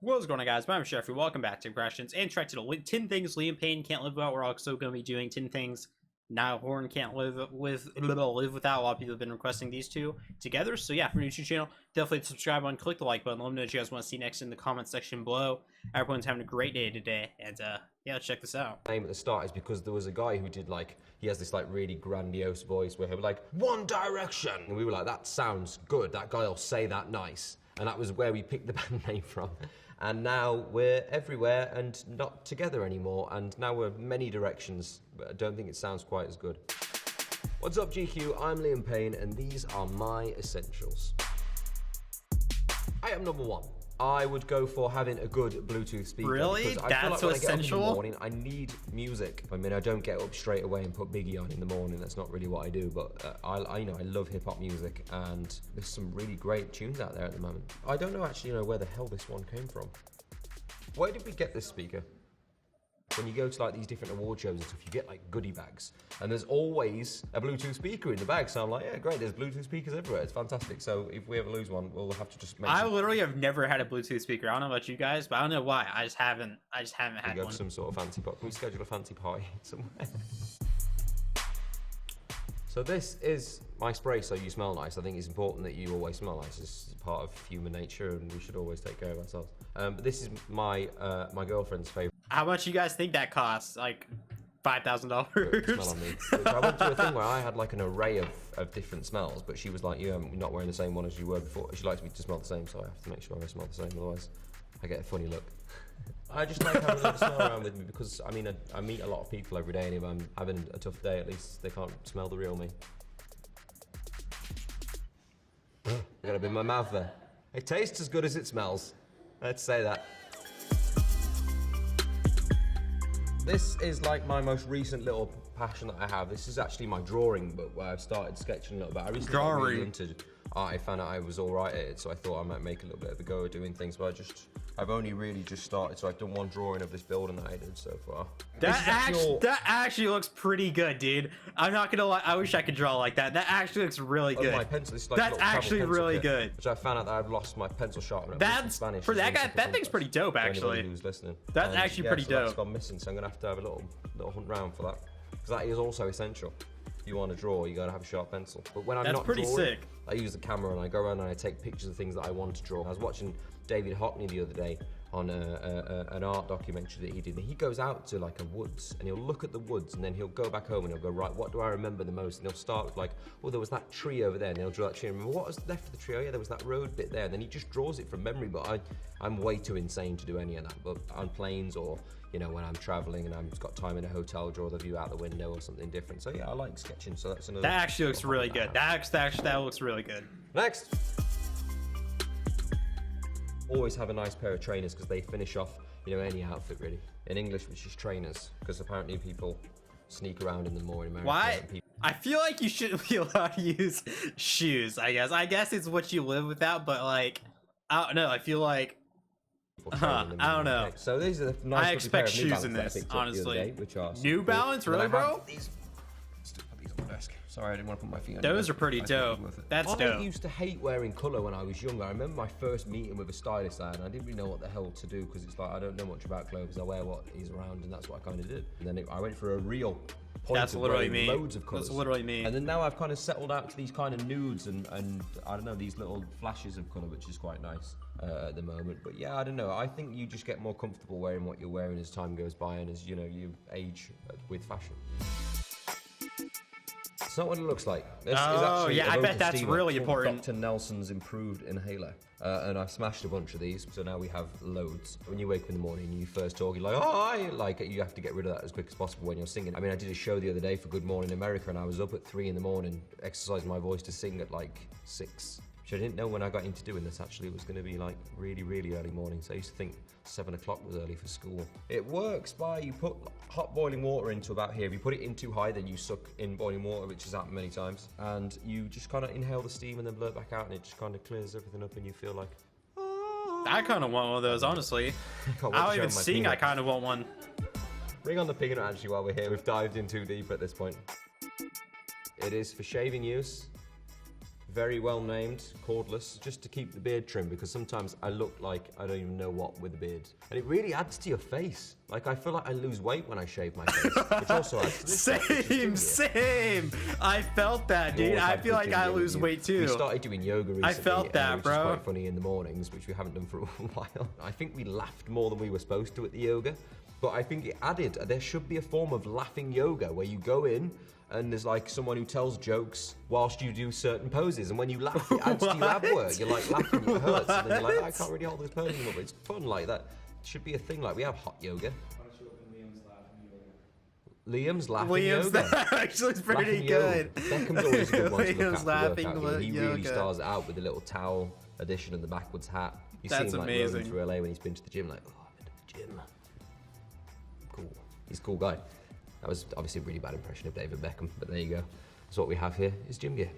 What's going on, guys? My name is Jeffrey. Welcome back to Impressions and Track to the 10 things Liam Payne can't live without. We're also going to be doing 10 things Niall Horan can't live without. A lot of people have been requesting these two together. So yeah, for your YouTube channel, definitely subscribe and click the like button. Let me know what you guys want to see next in the comment section below. Everyone's having a great day today, and yeah, let's check this out. Name at the start is because there was a guy who did he has this really grandiose voice where he was like, One Direction, and we were like, that sounds good. That guy will say that nice, and that was where we picked the band name from. And now we're everywhere and not together anymore, and now we're many directions, but I don't think it sounds quite as good. What's up, GQ? I'm Liam Payne, and these are my essentials. Item number 1. I would go for having a good Bluetooth speaker. Really? I That's feel so like when I get up in essential? the morning, I need music. I mean, I don't get up straight away and put Biggie on in the morning. That's not really what I do. But I love hip hop music, and there's some really great tunes out there at the moment. I don't know actually, where the hell this one came from. Where did we get this speaker? When you go to these different award shows and stuff, you get goodie bags, and there's always a Bluetooth speaker in the bag. So I'm like, yeah, great. There's Bluetooth speakers everywhere. It's fantastic. So if we ever lose one, we'll have to just make. I literally have never had a Bluetooth speaker. I don't know about you guys, but I don't know why. I just haven't had go one. to some sort of fancy party. Can we schedule a fancy party somewhere? So this is my spray, so you smell nice. I think it's important that you always smell nice. It's part of human nature, and we should always take care of ourselves. But this is my my girlfriend's favorite. How much you guys think that costs? Like $5,000? Smell on me. So I went through a thing where I had an array of different smells, but she was like, you're not wearing the same one as you were before. She likes me to smell the same, so I have to make sure I smell the same, otherwise I get a funny look. I just like having a smell around with me because, I mean, I meet a lot of people every day, and if I'm having a tough day, at least they can't smell the real me. I got a bit in my mouth there. It tastes as good as it smells. Let's say that. This is my most recent little passion that I have. This is actually my drawing book where I've started sketching a little bit. I recently got really into art. I found out I was all right at it, so I thought I might make a little bit of a go at doing things, but I've only really just started, so I've done one drawing of this building that I did so far. That actually looks pretty good, dude. I'm not gonna lie, I wish I could draw like that. That actually looks really good. My pencil, this That's actually really good. Which I found out that I've lost my pencil sharpener. That's Spanish. for that guy. That thing's pretty dope, actually. Who's listening? That's actually pretty dope. That's gone missing, so I'm gonna have to have a little hunt round for that, because that is also essential. If you want to draw, you gotta have a sharp pencil. But when I'm not drawing, sick. I use the camera and I go around and I take pictures of things that I want to draw. I was watching David Hockney the other day on an art documentary that he did, and he goes out to a woods and he'll look at the woods, and then he'll go back home and he'll go, right, what do I remember the most? And he'll start with oh, there was that tree over there, and he'll draw that tree and remember what was left of the tree. Oh yeah, there was that road bit there, and then he just draws it from memory. But I'm way too insane to do any of that. But on planes, or when I'm traveling and I've got time in a hotel, draw the view out the window or something different. So yeah, I like sketching. So that's another. That actually looks really good. That looks really good. Next. Always have a nice pair of trainers, because they finish off any outfit really. In English, which is trainers, because apparently people sneak around in them more in America. Why? I feel like you shouldn't be allowed to use shoes. I guess it's what you live without, but I don't know. I feel like I don't know. Okay, so these are the nice. I expect shoes in this, honestly. Which are New Balance, really, bro? Still put these on the desk. Sorry, I didn't want to put my feet on. Those are pretty dope. That's dope. I used to hate wearing colour when I was younger. I remember my first meeting with a stylist I had, and I didn't really know what the hell to do, because it's I don't know much about clothes. I wear what is around, and that's what I kind of did. And then I went for a real point. That's literally me. Loads of colours. That's literally me. And then now I've kind of settled out to these kind of nudes and I don't know, these little flashes of colour, which is quite nice at the moment. But yeah, I don't know. I think you just get more comfortable wearing what you're wearing as time goes by, and as you age with fashion. It's not what it looks like. This is actually yeah, I bet that's really important. Dr. Nelson's improved inhaler, and I've smashed a bunch of these, so now we have loads. When you wake up in the morning and you first talk, you're you have to get rid of that as quick as possible when you're singing. I mean, I did a show the other day for Good Morning America, and I was up at 3 in the morning exercising my voice to sing at 6. Which I didn't know when I got into doing this, actually, it was going to be really, really early morning. So I used to think 7 o'clock was early for school. It works by, you put hot boiling water into about here. If you put it in too high, then you suck in boiling water, which has happened many times. And you just kind of inhale the steam and then blow it back out, and it just kind of clears everything up, and you feel like, I kind of want one of those, honestly. I don't even sing, I kind of want one. Bring on the peanut, actually, while we're here. We've dived in too deep at this point. It is for shaving use. very well named, cordless, just to keep the beard trim, because sometimes I look like I don't even know what with a beard. And it really adds to your face. Like, I feel like I lose weight when I shave my face, which also adds to this. Same. I felt that, dude. I feel like I lose weight too. We started doing yoga recently. I felt that, which bro. is quite funny in the mornings, which we haven't done for a while. I think we laughed more than we were supposed to at the yoga, but I think it added, there should be a form of laughing yoga where you go in and there's like someone who tells jokes whilst you do certain poses, and when you laugh, it adds to your ab work. You're like laughing, it hurts, and then you're like, I can't really hold this pose anymore, but it's fun like that. It should be a thing. Like, we have hot yoga. Liam's laughing yoga. That actually is pretty laughing good. Yoga. Beckham's always a good one to look Liam's at laughing to work out. He really yoga. stars it out with the little towel addition and the backwards hat. You see That's him like amazing. roaming through LA when he's been to the gym, like, oh, I've been to the gym. Cool. He's a cool guy. That was obviously a really bad impression of David Beckham, but there you go. That's what we have here, is gym gear.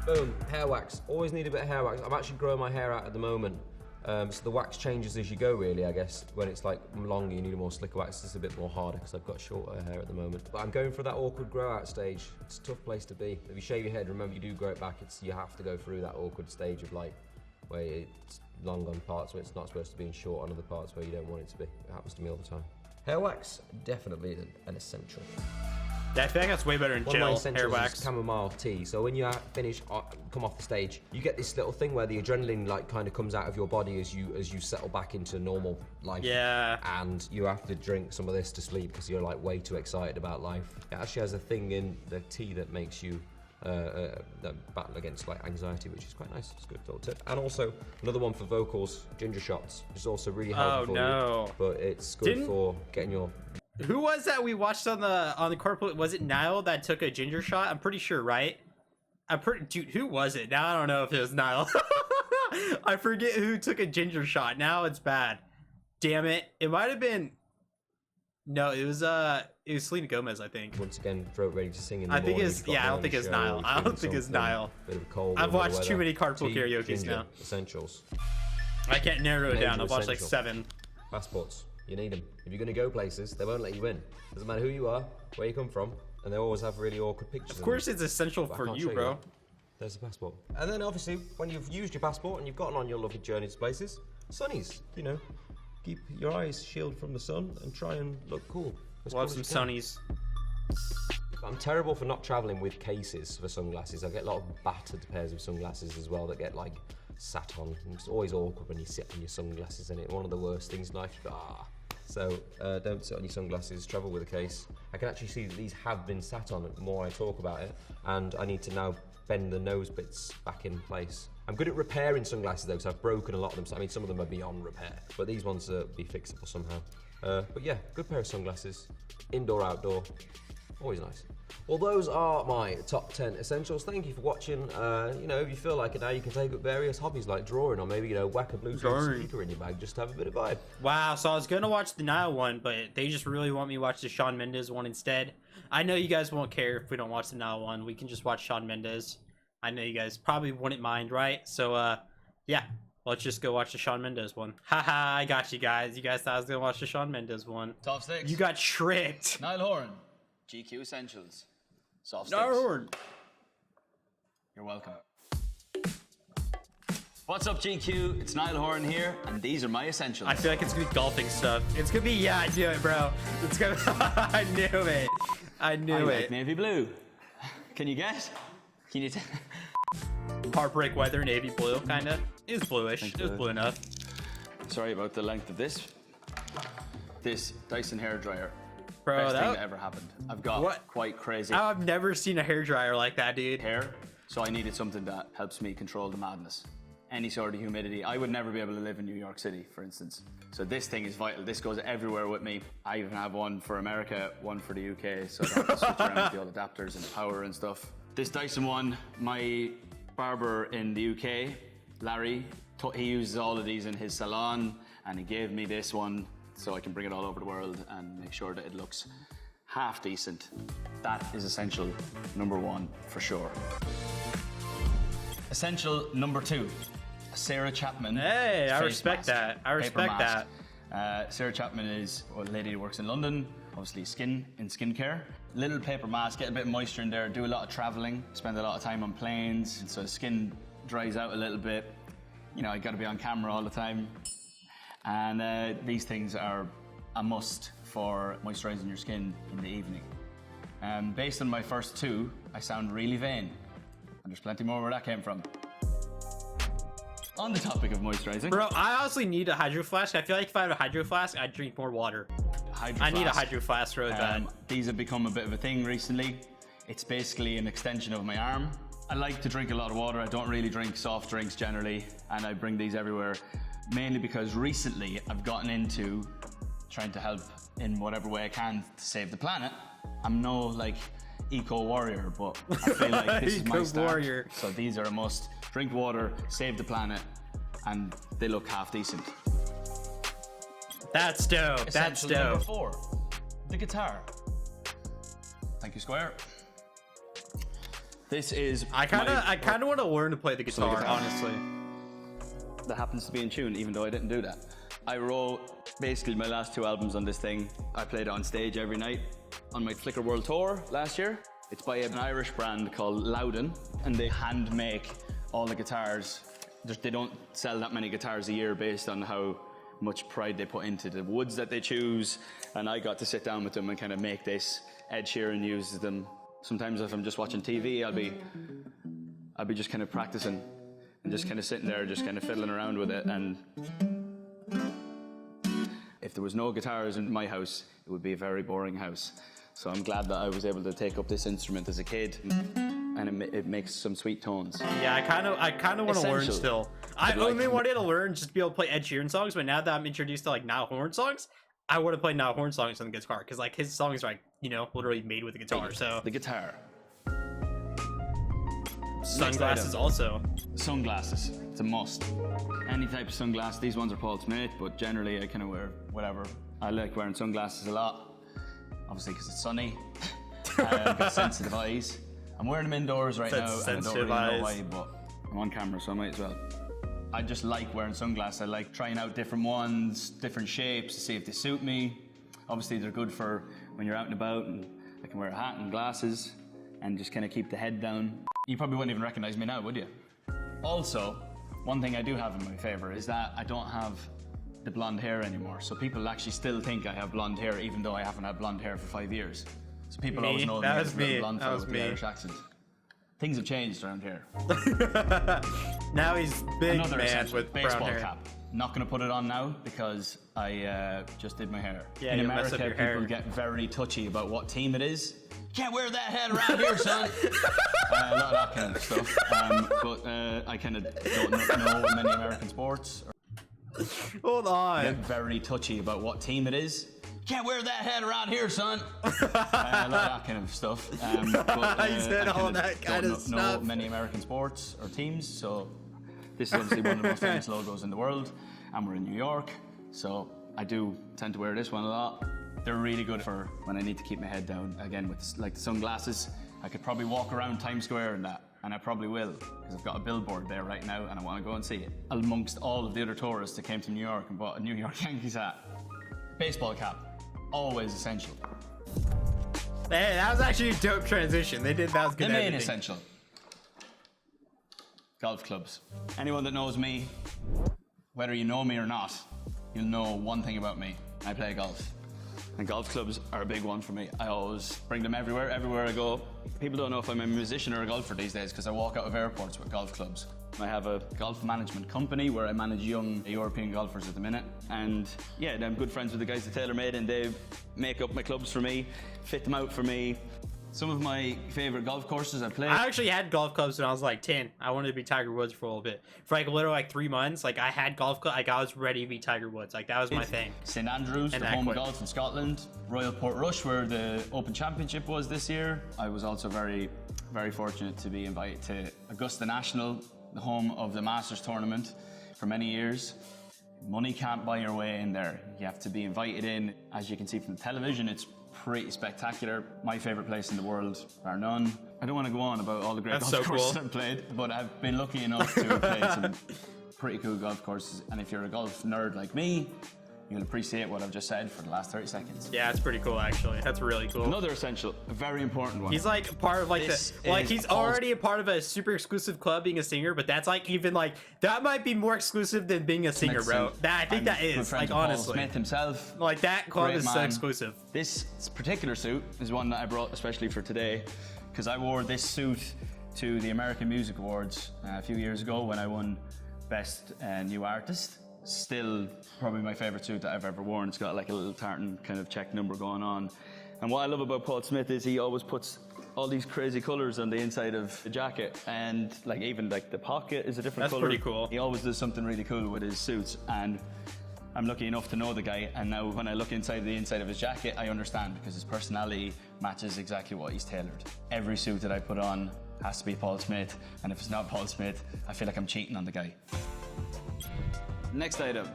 Boom, hair wax. Always need a bit of hair wax. I'm actually growing my hair out at the moment. So the wax changes as you go, really, I guess. When it's like longer, you need a more slicker wax. It's a bit more harder because I've got shorter hair at the moment. But I'm going for that awkward grow out stage. It's a tough place to be. If you shave your head, remember you do grow it back. You have to go through that awkward stage of like, where it's long on parts where it's not supposed to be and short on other parts where you don't want it to be. It happens to me all the time. Hair wax, definitely an essential. Yeah, I feel like that's way better than One of my gel essentials hair wax. is chamomile tea. So when you finish, come off the stage, you get this little thing where the adrenaline like kind of comes out of your body as you settle back into normal life. Yeah. And you have to drink some of this to sleep because you're like way too excited about life. It actually has a thing in the tea that makes you battle against like anxiety, which is quite nice. It's a good little tip. And also another one for vocals, ginger shots, which is also really helpful for you. But it's good for getting your. Who was that we watched on the corporate? Was it Niall that took a ginger shot? I'm pretty sure, right? Dude, who was it? Now I don't know if it was Niall. I forget who took a ginger shot. Now it's bad. Damn it. It might have been. No, it was Selena Gomez, I think. Once again, throat ready to sing in the I think morning. it's I don't think it's Niall. I don't think it's Niall. Bit of a cold. I've watched too many carpool Tea, karaoke's ginger, now. Essentials. I can't narrow it Major down. I've watched like essential. 7. Passports. You need them. If you're going to go places, they won't let you in. Doesn't matter who you are, where you come from, and they always have really awkward pictures. Of course, it's essential But I for can't you, show you bro. that. There's the passport. And then obviously, when you've used your passport and you've gotten on your lovely journey to places, sunnies, you know, keep your eyes shielded from the sun and try and look cool. Love some sunnies. I'm terrible for not traveling with cases for sunglasses. I get a lot of battered pairs of sunglasses as well that get like sat on. And it's always awkward when you sit on your sunglasses in it. One of the worst things in life. So don't sit on your sunglasses, travel with a case. I can actually see that these have been sat on the more I talk about it, and I need to now bend the nose bits back in place. I'm good at repairing sunglasses though, because I've broken a lot of them. So, I mean, some of them are beyond repair, but these ones be fixable somehow. But yeah, good pair of sunglasses, indoor, outdoor, always nice. Well, those are my top 10 essentials. Thank you for watching. You know, if you feel like it now, you can take up various hobbies like drawing, or maybe, you know, whack a Bluetooth speaker in your bag just to have a bit of vibe. Wow, so I was gonna watch the Niall one, but they just really want me to watch the Shawn Mendes one instead. I know you guys won't care if we don't watch the Niall one. We can just watch Shawn Mendes. I know you guys probably wouldn't mind, right? So, yeah, let's just go watch the Shawn Mendes one. Haha, I got you guys. You guys thought I was gonna watch the Shawn Mendes one. Top 6. You got tricked. Niall Horan. GQ Essentials. Soft sticks. Niall Horan. You're welcome. What's up, GQ? It's Niall Horan here, and these are my essentials. I feel like it's gonna be golfing stuff. It's gonna be, yeah, I knew it, bro. It's gonna, I knew it. I knew I it. like navy blue. Can you guess? Can you Heartbreak weather, navy blue, kinda. It was bluish. Thank It was you. blue enough. Sorry about the length of this. This Dyson hairdryer. Bro, Best thing that ever happened. I've got What? quite crazy I've never seen a hairdryer like that, dude. hair, so I needed something that helps me control the madness. Any sort of humidity. I would never be able to live in New York City, for instance. So this thing is vital. This goes everywhere with me. I even have one for America, one for the UK, so I don't have to switch around with the old adapters and power and stuff. This Dyson one, my barber in the UK, Larry, he uses all of these in his salon, and he gave me this one so I can bring it all over the world and make sure that it looks half decent. That is essential number 1 for sure. Essential number 2, Sarah Chapman. Hey, I face respect mask, that. I paper respect mask. Sarah Chapman is a lady who works in London, obviously skincare. Little paper mask, get a bit of moisture in there, do a lot of traveling, spend a lot of time on planes, so skin dries out a little bit. You know, I gotta be on camera all the time. And these things are a must for moisturizing your skin in the evening. Based on my first two, I sound really vain. And there's plenty more where that came from. On the topic of moisturizing. Bro, I honestly need a hydro flask. I feel like if I had a hydro flask, I'd drink more water. I need a hydro flask really bad. These have become a bit of a thing recently. It's basically an extension of my arm. I like to drink a lot of water. I don't really drink soft drinks generally, and I bring these everywhere, mainly because recently I've gotten into trying to help in whatever way I can to save the planet. I'm no like eco warrior, but I feel like this is my start. Warrior. So these are a must. Drink water, save the planet, and they look half decent. That's dope. That's Essential dope. number 4, the guitar. Thank you, Square. This is I kind of want to learn to play the guitar, honestly. That happens to be in tune, even though I didn't do that. I wrote basically my last 2 albums on this thing. I played it on stage every night on my Flickr World Tour last year. It's by an Irish brand called Loudon, and they hand make all the guitars. They don't sell that many guitars a year based on how much pride they put into the woods that they choose. And I got to sit down with them and kind of make this. Ed Sheeran uses them. Sometimes if I'm just watching TV, I'll be just kind of practicing and just kind of sitting there, just kind of fiddling around with it. And if there was no guitars in my house, it would be a very boring house. So I'm glad that I was able to take up this instrument as a kid, and it makes some sweet tones. Yeah, I kind of want to learn still. I only wanted to learn just to be able to play Ed Sheeran songs, but now that I'm introduced to like Niall Horan songs, I want to play Niall Horan songs on the guitar because like his songs are like, you know, literally made with a guitar. So the guitar. Sunglasses also. Sunglasses, it's a must. Any type of sunglasses. These ones are Paul Smith, but generally I kind of wear whatever. I like wearing sunglasses a lot, obviously because it's sunny. I've got sensitive eyes. I'm wearing them indoors right now, and I don't really know why, but I'm on camera, so I might as well. I just like wearing sunglasses. I like trying out different ones, different shapes to see if they suit me. Obviously, they're good for when you're out and about, and I can wear a hat and glasses and just kind of keep the head down. You probably wouldn't even recognize me now, would you? Also, one thing I do have in my favor is that I don't have the blonde hair anymore. So people actually still think I have blonde hair, even though I haven't had blonde hair for 5 years. So people always know me as a little blonde fellow with the Irish accent. Things have changed around here. Now he's big Another man with baseball brown hair. cap. Not gonna put it on now because I just did my hair. Yeah, in you'll mess up America, your hair. people get very touchy about what team it is. Can't wear that hat around here, son. A lot of that kind of stuff. But I kind of don't know many American sports. Hold on. Get very touchy about what team it is. Can't wear that hat around here, son. A lot of that kind of stuff. He said all that kind of don't know stuff. many American sports or teams, so this is obviously one of the most famous logos in the world, and we're in New York, so I do tend to wear this one a lot. They're really good for when I need to keep my head down. Again, with like the sunglasses, I could probably walk around Times Square in that, and I probably will, because I've got a billboard there right now, and I want to go and see it. Amongst all of the other tourists that came to New York and bought a New York Yankees hat. Baseball cap. Always essential. Hey, that was actually a dope transition. That was good The main editing. essential. Golf clubs. Anyone that knows me, whether you know me or not, you'll know one thing about me. I play golf. And golf clubs are a big one for me. I always bring them everywhere I go. People don't know if I'm a musician or a golfer these days because I walk out of airports with golf clubs. I have a golf management company where I manage young European golfers at the minute. And yeah, I'm good friends with the guys at TaylorMade, and they make up my clubs for me, fit them out for me. Some of my favorite golf courses I played. I actually had golf clubs when I was like 10. I wanted to be Tiger Woods for a little bit. For like literally like 3 months, like I had golf clubs. Like I was ready to be Tiger Woods. Like that was my thing. St Andrews, And the I home of quit. golf in Scotland. Royal Portrush, where the Open Championship was this year. I was also very, very fortunate to be invited to Augusta National, the home of the Masters tournament for many years. Money can't buy your way in there. You have to be invited in. As you can see from the television, it's pretty spectacular. My favorite place in the world, bar none. I don't want to go on about all the great That's golf so courses cool. I've played, but I've been lucky enough to have played some pretty cool golf courses. And if you're a golf nerd like me, you'll appreciate what I've just said for the last 30 seconds. Yeah, it's pretty cool actually. That's really cool. Another essential, a very important one. He's like part of like This he's is already a part of a super exclusive club being a singer, but that's like even like that might be more exclusive than being a singer, bro. That I think that is like Paul honestly. Smith himself. Like that club Great is so man. exclusive. This particular suit is one that I brought especially for today because I wore this suit to the American Music Awards a few years ago when I won Best New Artist. Still probably my favorite suit that I've ever worn. It's got like a little tartan kind of check number going on. And what I love about Paul Smith is he always puts all these crazy colors on the inside of the jacket, and like even like the pocket is a different color. That's pretty cool. He always does something really cool with his suits, and I'm lucky enough to know the guy, and now when I look inside the inside of his jacket, I understand because his personality matches exactly what he's tailored. Every suit that I put on has to be Paul Smith, and if it's not Paul Smith, I feel like I'm cheating on the guy. Next item,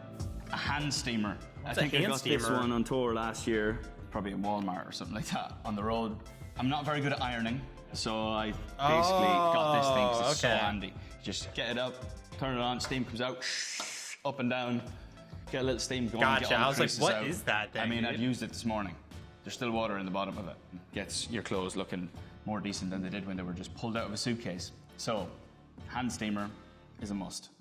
a hand steamer. I think I got this one on tour last year, probably in Walmart or something like that, on the road. I'm not very good at ironing, so I basically got this thing because it's so handy. You just get it up, turn it on, steam comes out, up and down, get a little steam going. Gotcha. Get all I the was like, creases what out. is that thing? I mean, dude? I've used it this morning. There's still water in the bottom of it. Gets your clothes looking more decent than they did when they were just pulled out of a suitcase. So, hand steamer is a must.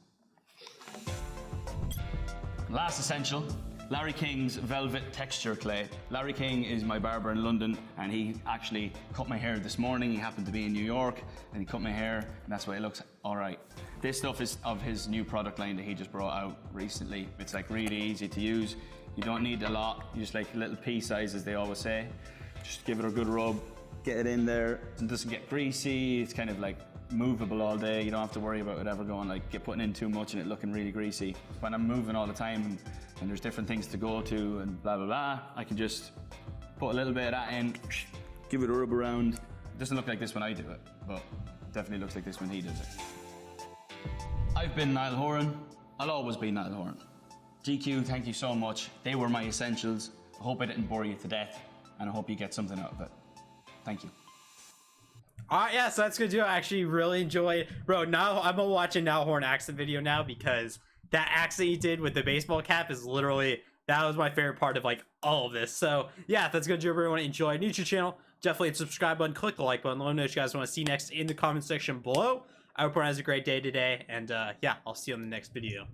Last essential, Larry King's Velvet Texture Clay. Larry King is my barber in London, and he actually cut my hair this morning. He happened to be in New York, and he cut my hair, and that's why it looks all right. This stuff is of his new product line that he just brought out recently. It's like really easy to use. You don't need a lot. You just like little pea size, as they always say. Just give it a good rub, get it in there. It doesn't get greasy. It's kind of like movable all day. You don't have to worry about it ever going like putting in too much and it looking really greasy. When I'm moving all the time and there's different things to go to and blah blah blah, I can just put a little bit of that in, give it a rub around. It doesn't look like this when I do it, but it definitely looks like this when he does it. I've been Niall Horan. I'll always be Niall Horan. GQ, thank you so much. They were my essentials. I hope I didn't bore you to death, and I hope you get something out of it. Thank you. Alright, yeah, so that's good too. I actually really enjoyed, bro. Now I'm gonna watch a Niall Horan accent video now because that accent he did with the baseball cap is literally, that was my favorite part of like all of this. So yeah, if that's good to everyone enjoy new to the channel, definitely hit the subscribe button, click the like button, let me know what you guys want to see next in the comment section below. I hope everyone has a great day today, and yeah, I'll see you on the next video.